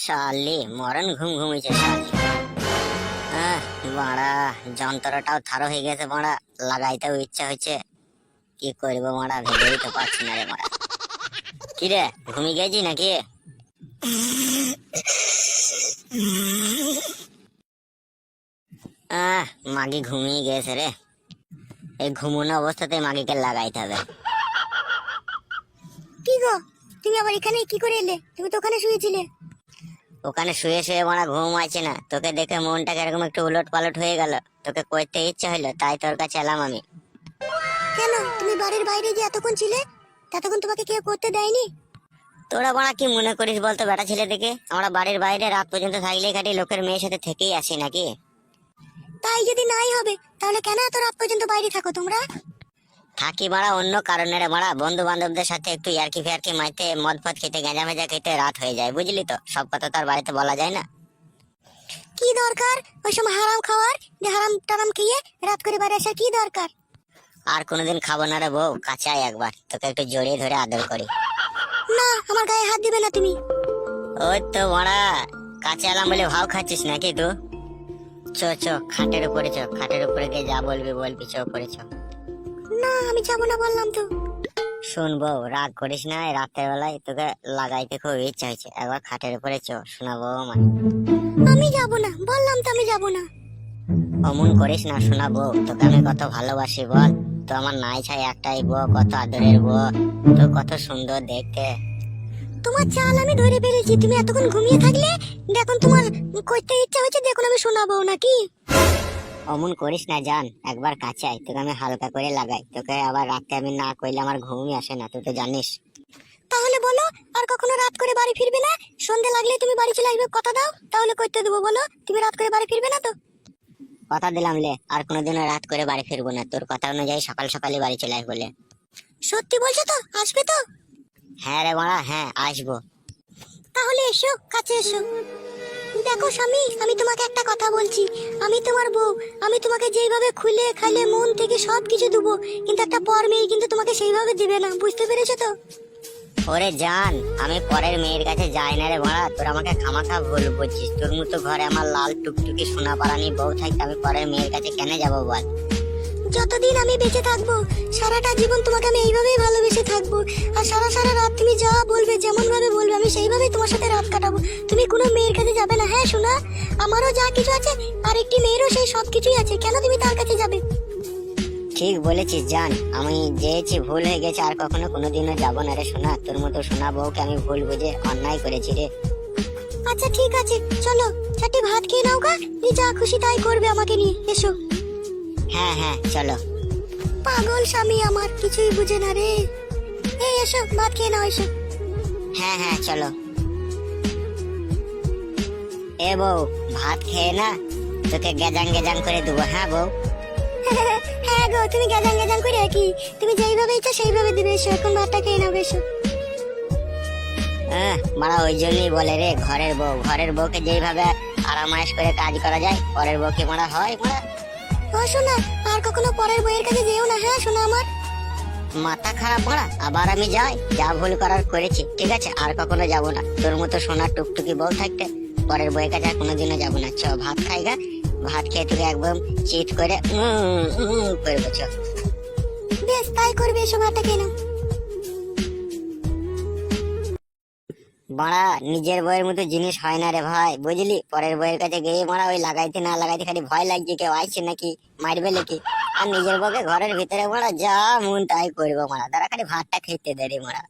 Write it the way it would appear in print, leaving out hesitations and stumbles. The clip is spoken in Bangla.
শালি মরণ ঘুম ঘুমিয়েছে শালি। বাড়া যন্ত্রটাও থারো হয়ে গেছে বাড়া, লাগাইতেও ইচ্ছা হচ্ছে, কি করবো মারা ভেবেই তো পারছি না রে মারা। কি রে ঘুমিয়ে গেছি নাকি? মাগি ঘুমিয়ে গেছে রে। এই ঘুমোনো অবস্থাতে মাগিকে লাগাইতে হবে। কি গো, তুমি আবার এখানে কি করে এলে? তুমি তো ওখানে শুয়েছিলে। ওখানে শুয়ে শুয়ে মারা ঘুম আছে না, তোকে দেখে মনটা কিরকম একটু উলট পালট হয়ে গেল, তোকে করতে ইচ্ছা হইলো তাই তোর কাছে এলাম আমি। কেন, তুমি বাড়ির বাইরে যে এতক্ষণ ছিলে, ততক্ষণ তোমাকে কেউ করতে দেয়নি? তোরা বাড়া কি মনে করিস বলতো বেটা ছেলে দেখে? আমরা বাড়ির বাইরে রাত পর্যন্ত থাকলেই খাটি লোকের মেয়ের সাথে থেকেই আসি নাকি? তাই যদি নাই হবে, তাহলে কেন এত রাত পর্যন্ত বাইরে থাকো তোমরা? থাকি মারা অন্য কারণে রে মারা, বন্ধু বান্ধবদের সাথে একটু ইয়ার্কি ফিয়ার্কি মাইতে মদ ফদ খেতে গাঁজা মেজা খেতে রাত হয়ে যায়, বুঝলি তো? সব কথা তো আর বাড়িতে বলা যায় না। কি দরকার ওই সময় হারাম খাওয়ার? যে হারাম টারাম খেয়ে রাত করে বাড়ি আসার কি দরকার? আর কোনোদিন খাবো না রে বউ, কাঁচাই একবার তোকে একটু জড়িয়ে ধরে আদর করি। না, আমার গায়ে হাত দিবে না তুমি। ওই তো মারা, কাছে এলাম বলে ভাও খাচ্ছিস নাকি তুই? চো চো খাটের উপরে চো, খাটের উপরে গিয়ে যা বলবি বলবি, চো করে চো। না, আমি যাবো না বললাম তো। শুন বউ, রাগ করিস না, এই রাতের বেলায় তোকে লাগাইতে খুব ইচ্ছা হয়েছে, একবার খাটের উপরে চো শোনাবো আমার। আমি যাবো না বললাম তো, আমি যাবো না। অমন করিস না শোনাবো, তোকে আমি কত ভালোবাসি বল। তো আমার নাই ছাই একটাই বউ, কত আদরের বউ, তো কত সুন্দর দেখতে। তোমার চাল আমি ধরে ফেলেছি, তুমি এতক্ষণ ঘুমিয়ে থাকলে, দেখুন তোমার করতে ইচ্ছা হচ্ছে, দেখুন আমি শোনাবো নাকি? অমন করিস না জান, একবার কাছে আয়, তোকে আমি হালকা করে লাগাই। তোকে আবার রাতে আমি না কইলে আমার ঘুমই আসে না, তুই তো জানিস। তাহলে বলো, আর কখনো রাত করে বাড়ি ফিরবে না? সন্ধে লাগলে তুমি বাড়ি চলে আসবে, কথা দাও, তাহলে করতে দেবো। বলো, তুমি রাত করে বাড়ি ফিরবে না তো? কথা দিলাম লে, আর কোনোদিনও রাত করে বাড়ি ফিরবো না, তোর কথা অনুযায়ী সকাল সকালই বাড়ি চলে আসবো লে। সত্যি বলছো তো? আসবে তো? হ্যাঁ রে মারা, হ্যাঁ আসবো। তাহলে এসো, কাছে এসো। দেখো স্বামী, আমি তোমাকে একটা কথা বলছি, আমি তোমার বউ, আমি তোমাকে যেইভাবে খুলে খালে মন থেকে সবকিছু দেবো, কিন্তু একটা পর মেয়ে কিন্তু তোমাকে সেইভাবে দিবে না, বুঝতে পেরেছো তো? ওরে জান, আমি পরের মেয়ের কাছে যাই না রে মারা, তোর আমাকে খামাখা ভুল বুঝছিস। তোর মতো ঘরে আমার লাল টুকটুকি সোনা পারানি বউ থাকতে আমি পরের মেয়ের কাছে কেন যাবো বল? যতদিন আমি বেঁচে থাকবো, সারাটা জীবন তোমাকে আমি এইভাবেই ভালোবেসে থাকবো। আর সারা সারা রাত তুমি যা বলবে, যেমন ভাবে বলবে, আমি সেইভাবেই তোমার সাথে রাত কাটাবো। তুমি কোনো মেয়ের কাছে যাবে না, হ্যাঁ শোনা? আমারও যা কিছু আছে, আর একটি মেয়েরও সেই সব কিছুই আছে, কেন তুমি তার কাছে যাবে? ঠিক বলেছিস জান, আমি যেয়েছি ভুল হয়ে গেছে, আর কখনো কোনোদিনও যাবো না রে সোনা। তোর মতো সোনা বউকে আমি ভুল বুঝে অন্যায় করেছি রে। আচ্ছা ঠিক আছে, চলো চারটি ভাত খেয়ে নাও গা, তুমি যা খুশি তাই করবে আমাকে নিয়ে, এসো। হ্যাঁ হ্যাঁ চলো। পাগল স্বামী আমার, কিছুই বুঝে না রে। এই এসো, ভাত খেয়ে নাও, এসো। হ্যাঁ হ্যাঁ চলো। এ বউ, ভাত খেয়ে না, তোকে গেজাং গেজাং করে দেবো। হ্যাঁ বউ। হ্যাঁ গো, তুমি গেজাং গেজাং করে কি? তুমি যেইভাবে ইচ্ছা সেইভাবে দিবে, এসো এখন ভাতটা খেয়ে নাও, এসো। মারা ওই জন্যই বলে রে, ঘরের বউ, ঘরের বউকে যেইভাবে আরামায়েশ করে কাজ করা যায়, পরের বউকে মারা হয় মারা। ও শোনা, আর কখনো পরের বইয়ের কাছে যেও না, হ্যাঁ শোনা আমার। মাথা খারাপ মারা, আবার আমি যাই, যা ভুল করার করেছি, ঠিক আছে? আর কখনো যাবো না তোর মতো সোনার টুকটুকি বউ থাকতে পরের বউয়ের কাছে আর কোনোদিনও যাবো না। চ ভাত খাই গা, ভাত খেয়ে তোকে একদম চিট করে করবো। চ বেশ, তাই করবে, এসো ভাতটা খেয়ে নাও। মারা নিজের বইয়ের মতো জিনিস হয় না রে ভাই, বুঝলি? পরের বইয়ের কাছে গিয়ে মারা ওই লাগাইতে না লাগাইতে খালি ভয় লাগছে, কেউ আইছে নাকি, মারবে নাকি। আর নিজের বউকে ঘরের ভিতরে মারা যা মন তাই করবো মারা, তারা খালি ভাতটা খেতে দেরি মারা।